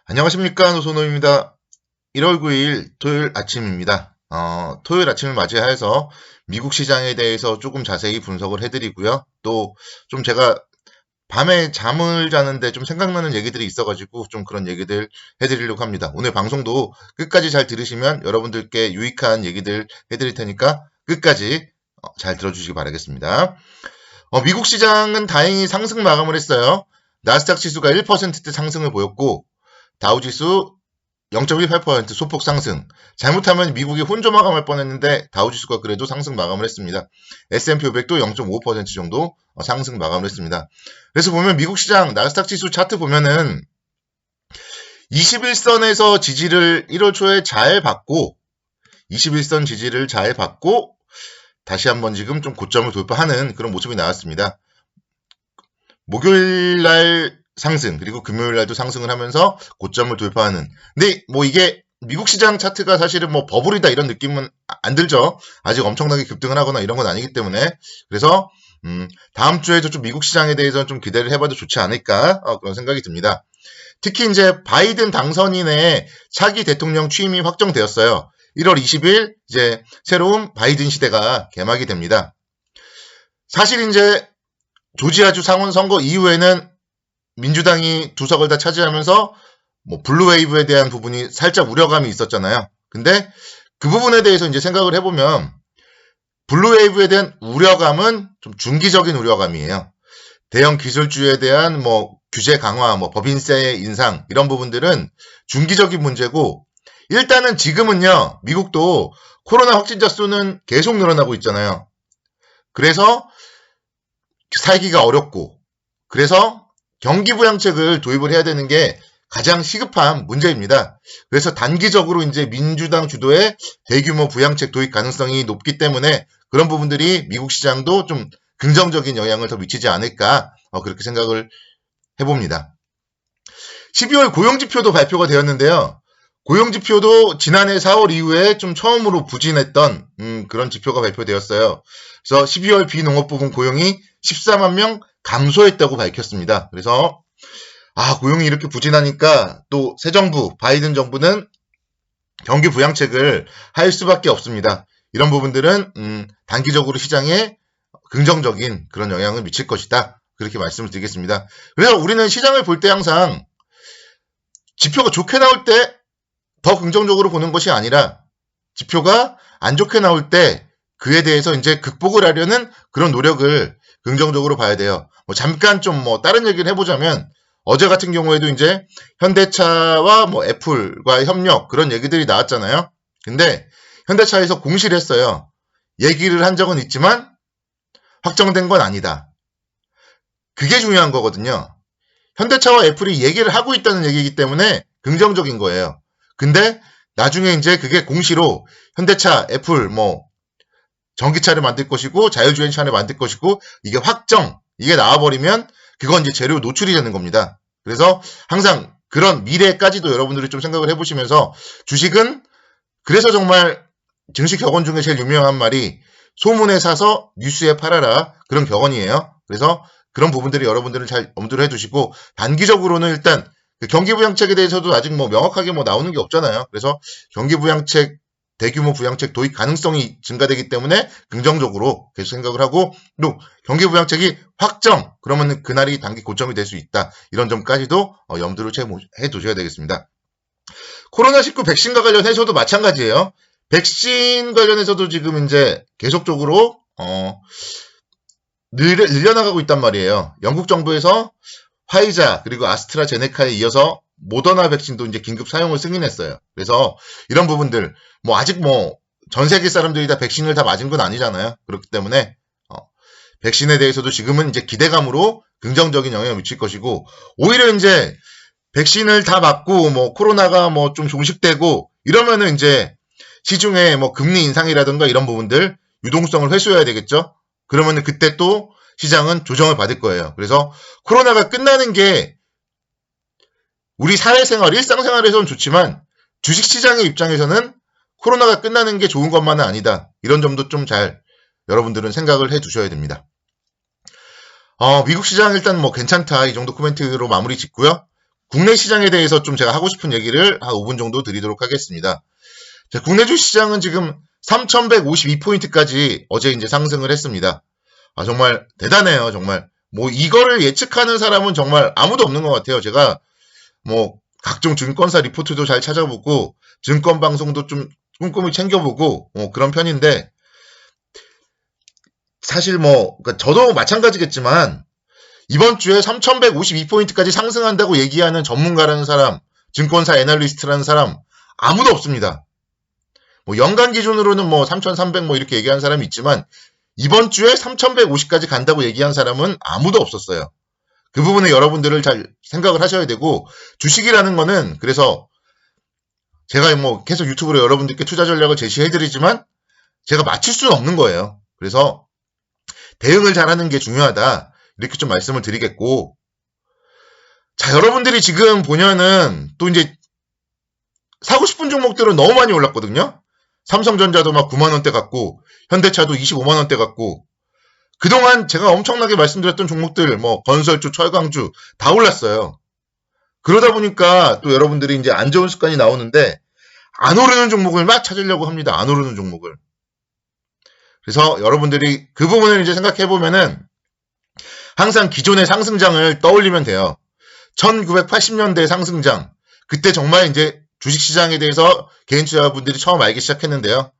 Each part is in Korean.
안녕하십니까, 노소노입니다. 1월 9일 토요일 아침입니다. 토요일 아침을 맞이해서 미국 시장에 대해서 조금 자세히 분석을 해드리고요. 또 좀 제가 밤에 잠을 자는데 좀 생각나는 얘기들이 있어가지고 좀 그런 얘기들 해드리려고 합니다. 오늘 방송도 끝까지 잘 들으시면 여러분들께 유익한 얘기들 해드릴 테니까 끝까지 잘 들어주시기 바라겠습니다. 미국 시장은 다행히 상승 마감을 했어요. 나스닥 지수가 1%대 상승을 보였고 다우지수 0.18% 소폭 상승. 잘못하면 미국이 혼조 마감할 뻔했는데 다우지수가 그래도 상승 마감을 했습니다. S&P 500도 0.5% 정도 상승 마감을 했습니다. 그래서 보면 미국 시장 나스닥 지수 차트 보면은 21선에서 지지를 1월 초에 잘 받고 21선 지지를 잘 받고 다시 한번 지금 좀 고점을 돌파하는 그런 모습이 나왔습니다. 목요일 날 상승, 그리고 금요일 날도 상승을 하면서 고점을 돌파하는. 근데 뭐 이게 미국 시장 차트가 사실은 뭐 버블이다 이런 느낌은 안 들죠. 아직 엄청나게 급등을 하거나 이런 건 아니기 때문에. 그래서 다음 주에도 좀 미국 시장에 대해서 좀 기대를 해봐도 좋지 않을까 그런 생각이 듭니다. 특히 이제 바이든 당선인의 차기 대통령 취임이 확정되었어요. 1월 20일 이제 새로운 바이든 시대가 개막이 됩니다. 사실 이제 조지아주 상원 선거 이후에는 민주당이 두 석을 다 차지하면서 뭐 블루웨이브에 대한 부분이 살짝 우려감이 있었잖아요. 근데 그 부분에 대해서 이제 생각을 해보면 블루웨이브에 대한 우려감은 좀 중기적인 우려감이에요. 대형 기술주에 대한 뭐 규제 강화, 뭐 법인세 인상 이런 부분들은 중기적인 문제고 일단은 지금은요 미국도 코로나 확진자 수는 계속 늘어나고 있잖아요. 그래서 살기가 어렵고 그래서 경기부양책을 도입을 해야 되는 게 가장 시급한 문제입니다. 그래서 단기적으로 이제 민주당 주도의 대규모 부양책 도입 가능성이 높기 때문에 그런 부분들이 미국 시장도 좀 긍정적인 영향을 더 미치지 않을까 그렇게 생각을 해봅니다. 12월 고용지표도 발표가 되었는데요. 고용지표도 지난해 4월 이후에 좀 처음으로 부진했던 그런 지표가 발표되었어요. 그래서 12월 비농업 부분 고용이 14만 명 감소했다고 밝혔습니다. 그래서 고용이 이렇게 부진하니까 또 새 정부, 바이든 정부는 경기 부양책을 할 수밖에 없습니다. 이런 부분들은 단기적으로 시장에 긍정적인 그런 영향을 미칠 것이다. 그렇게 말씀을 드리겠습니다. 그래서 우리는 시장을 볼 때 항상 지표가 좋게 나올 때 더 긍정적으로 보는 것이 아니라 지표가 안 좋게 나올 때 그에 대해서 이제 극복을 하려는 그런 노력을 긍정적으로 봐야 돼요. 뭐 잠깐 좀 뭐 다른 얘기를 해보자면 어제 같은 경우에도 이제 현대차와 뭐 애플과 협력 그런 얘기들이 나왔잖아요. 근데 현대차에서 공시를 했어요. 얘기를 한 적은 있지만 확정된 건 아니다. 그게 중요한 거거든요. 현대차와 애플이 얘기를 하고 있다는 얘기이기 때문에 긍정적인 거예요. 근데 나중에 이제 그게 공시로 현대차, 애플 뭐 전기차를 만들 것이고 자율주행차를 만들 것이고 이게 확정, 이게 나와버리면 그건 이제 재료 노출이 되는 겁니다. 그래서 항상 그런 미래까지도 여러분들이 좀 생각을 해보시면서 주식은 그래서 정말 증시 격언 중에 제일 유명한 말이 소문에 사서 뉴스에 팔아라 그런 격언이에요. 그래서 그런 부분들이 여러분들은 잘 엄두를 해두시고 단기적으로는 일단 경기부양책에 대해서도 아직 뭐 명확하게 뭐 나오는 게 없잖아요. 그래서 경기부양책 대규모 부양책 도입 가능성이 증가되기 때문에 긍정적으로 계속 생각을 하고 또 경기부양책이 확정 그러면 그날이 단기 고점이 될 수 있다. 이런 점까지도 염두를 해 두셔야 되겠습니다. 코로나19 백신과 관련해서도 마찬가지예요. 백신 관련해서도 지금 이제 계속적으로 늘려나가고 있단 말이에요. 영국 정부에서 화이자 그리고 아스트라제네카에 이어서 모더나 백신도 이제 긴급 사용을 승인했어요. 그래서 이런 부분들 뭐 아직 뭐 전 세계 사람들이 다 백신을 다 맞은 건 아니잖아요. 그렇기 때문에 백신에 대해서도 지금은 이제 기대감으로 긍정적인 영향을 미칠 것이고 오히려 이제 백신을 다 맞고 뭐 코로나가 뭐 좀 종식되고 이러면은 이제 시중에 뭐 금리 인상이라든가 이런 부분들 유동성을 회수해야 되겠죠. 그러면은 그때 또 시장은 조정을 받을 거예요. 그래서 코로나가 끝나는 게 우리 사회생활, 일상생활에서는 좋지만 주식시장의 입장에서는 코로나가 끝나는 게 좋은 것만은 아니다. 이런 점도 좀 잘 여러분들은 생각을 해 두셔야 됩니다. 미국 시장 일단 뭐 괜찮다. 이 정도 코멘트로 마무리 짓고요. 국내 시장에 대해서 좀 제가 하고 싶은 얘기를 한 5분 정도 드리도록 하겠습니다. 자, 국내 주시장은 지금 3,152포인트까지 어제 이제 상승을 했습니다. 아, 정말 대단해요, 정말. 뭐, 이거를 예측하는 사람은 정말 아무도 없는 것 같아요. 제가 뭐, 각종 증권사 리포트도 잘 찾아보고, 증권 방송도 좀 꼼꼼히 챙겨보고, 그런 편인데, 사실 뭐, 그러니까 저도 마찬가지겠지만, 이번 주에 3,152포인트까지 상승한다고 얘기하는 전문가라는 사람, 증권사 애널리스트라는 사람, 아무도 없습니다. 뭐, 연간 기준으로는 뭐, 3,300 뭐, 이렇게 얘기하는 사람이 있지만, 이번 주에 3,150까지 간다고 얘기한 사람은 아무도 없었어요. 그 부분에 여러분들을 잘 생각을 하셔야 되고, 주식이라는 거는, 그래서, 제가 뭐, 계속 유튜브로 여러분들께 투자 전략을 제시해드리지만, 제가 맞출 수는 없는 거예요. 그래서, 대응을 잘하는 게 중요하다. 이렇게 좀 말씀을 드리겠고, 자, 여러분들이 지금 보면은 또 이제 사고 싶은 종목들은 너무 많이 올랐거든요. 삼성전자도 막 9만원대 갔고, 현대차도 25만원대 갔고, 그동안 제가 엄청나게 말씀드렸던 종목들, 뭐, 건설주, 철강주 다 올랐어요. 그러다 보니까 또 여러분들이 이제 안 좋은 습관이 나오는데, 안 오르는 종목을 막 찾으려고 합니다. 안 오르는 종목을. 그래서 여러분들이 그 부분을 이제 생각해 보면은, 항상 기존의 상승장을 떠올리면 돼요. 1980년대 상승장. 그때 정말 이제 주식시장에 대해서 개인 투자자분들이 처음 알기 시작했는데요.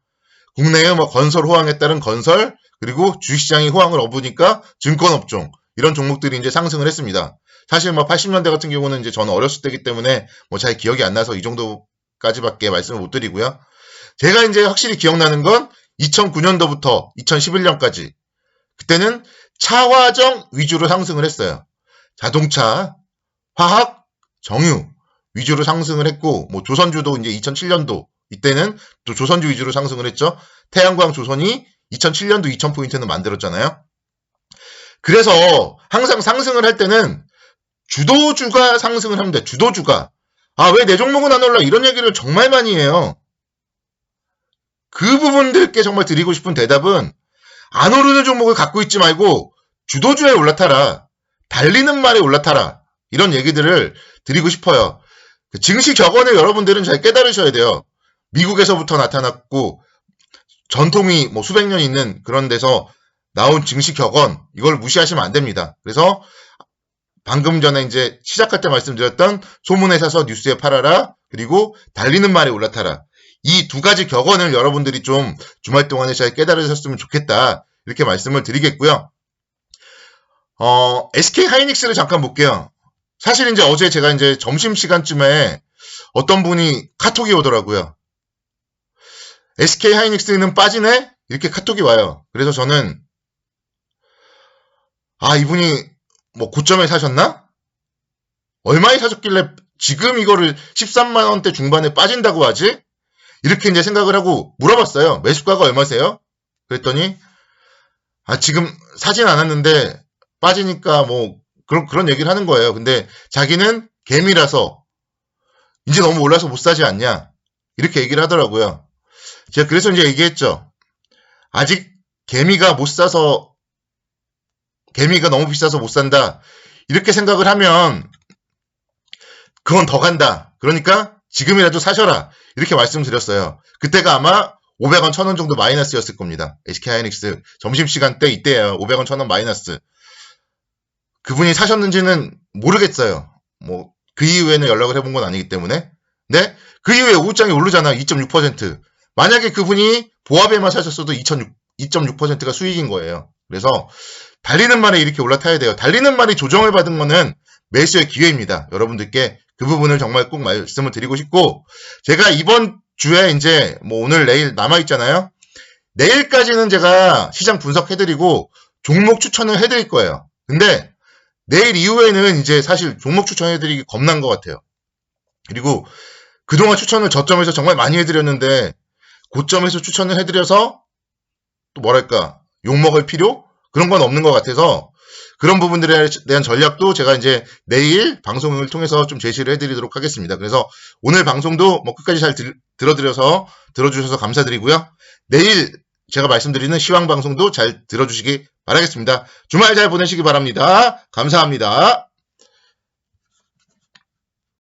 국내의 뭐 건설 호황에 따른 건설, 그리고 주식시장이 호황을 얻으니까 증권업종, 이런 종목들이 이제 상승을 했습니다. 사실 뭐 80년대 같은 경우는 이제 저는 어렸을 때이기 때문에 뭐 잘 기억이 안 나서 이 정도까지밖에 말씀을 못 드리고요. 제가 이제 확실히 기억나는 건 2009년도부터 2011년까지. 그때는 차화정 위주로 상승을 했어요. 자동차, 화학, 정유 위주로 상승을 했고, 뭐 조선주도 이제 2007년도 이때는 또 조선주 위주로 상승을 했죠. 태양광 조선이 2007년도 2000포인트는 만들었잖아요. 그래서 항상 상승을 할 때는 주도주가 상승을 합니다. 주도주가. 아, 왜 내 종목은 안 올라? 이런 얘기를 정말 많이 해요. 그 부분들께 정말 드리고 싶은 대답은, 안 오르는 종목을 갖고 있지 말고 주도주에 올라타라. 달리는 말에 올라타라. 이런 얘기들을 드리고 싶어요. 증시 격언을 여러분들은 잘 깨달으셔야 돼요. 미국에서부터 나타났고 전통이 뭐 수백 년 있는 그런 데서 나온 증시 격언, 이걸 무시하시면 안 됩니다. 그래서 방금 전에 이제 시작할 때 말씀드렸던 소문에 사서 뉴스에 팔아라, 그리고 달리는 말에 올라타라. 이 두 가지 격언을 여러분들이 좀 주말 동안에 잘 깨달으셨으면 좋겠다. 이렇게 말씀을 드리겠고요. SK 하이닉스를 잠깐 볼게요. 사실 이제 어제 제가 이제 점심시간쯤에 어떤 분이 카톡이 오더라고요. SK 하이닉스는 빠지네? 이렇게 카톡이 와요. 그래서 저는, 아, 이분이 뭐 고점에 사셨나? 얼마에 사셨길래 지금 이거를 13만원대 중반에 빠진다고 하지? 이렇게 이제 생각을 하고 물어봤어요. 매수가가 얼마세요? 그랬더니, 아, 지금 사진 않았는데 빠지니까 뭐 그런 얘기를 하는 거예요. 근데 자기는 개미라서 이제 너무 올라서 못 사지 않냐? 이렇게 얘기를 하더라고요. 제가 그래서 이제 얘기했죠. 아직 개미가 너무 비싸서 못 산다. 이렇게 생각을 하면 그건 더 간다. 그러니까 지금이라도 사셔라. 이렇게 말씀드렸어요. 그때가 아마 500원, 1000원 정도 마이너스였을 겁니다. SK 하이닉스 점심시간 때 이때예요. 500원, 1000원 마이너스. 그분이 사셨는지는 모르겠어요. 뭐 그 이후에는 연락을 해본 건 아니기 때문에. 네? 그 이후에 오후장이 오르잖아요. 2.6%. 만약에 그분이 보합에만 사셨어도 2.6%가 수익인 거예요. 그래서 달리는 말에 이렇게 올라타야 돼요. 달리는 말이 조정을 받은 거는 매수의 기회입니다. 여러분들께 그 부분을 정말 꼭 말씀을 드리고 싶고, 제가 이번 주에 이제 뭐 오늘 내일 남아있잖아요. 내일까지는 제가 시장 분석해드리고 종목 추천을 해드릴 거예요. 근데 내일 이후에는 이제 사실 종목 추천해드리기 겁난 것 같아요. 그리고 그동안 추천을 저점에서 정말 많이 해드렸는데 고점에서 추천을 해드려서 또 뭐랄까 욕먹을 필요? 그런 건 없는 것 같아서 그런 부분들에 대한 전략도 제가 이제 내일 방송을 통해서 좀 제시를 해드리도록 하겠습니다. 그래서 오늘 방송도 뭐 끝까지 잘 들어주셔서 감사드리고요. 내일 제가 말씀드리는 시황 방송도 잘 들어주시기 바라겠습니다. 주말 잘 보내시기 바랍니다. 감사합니다.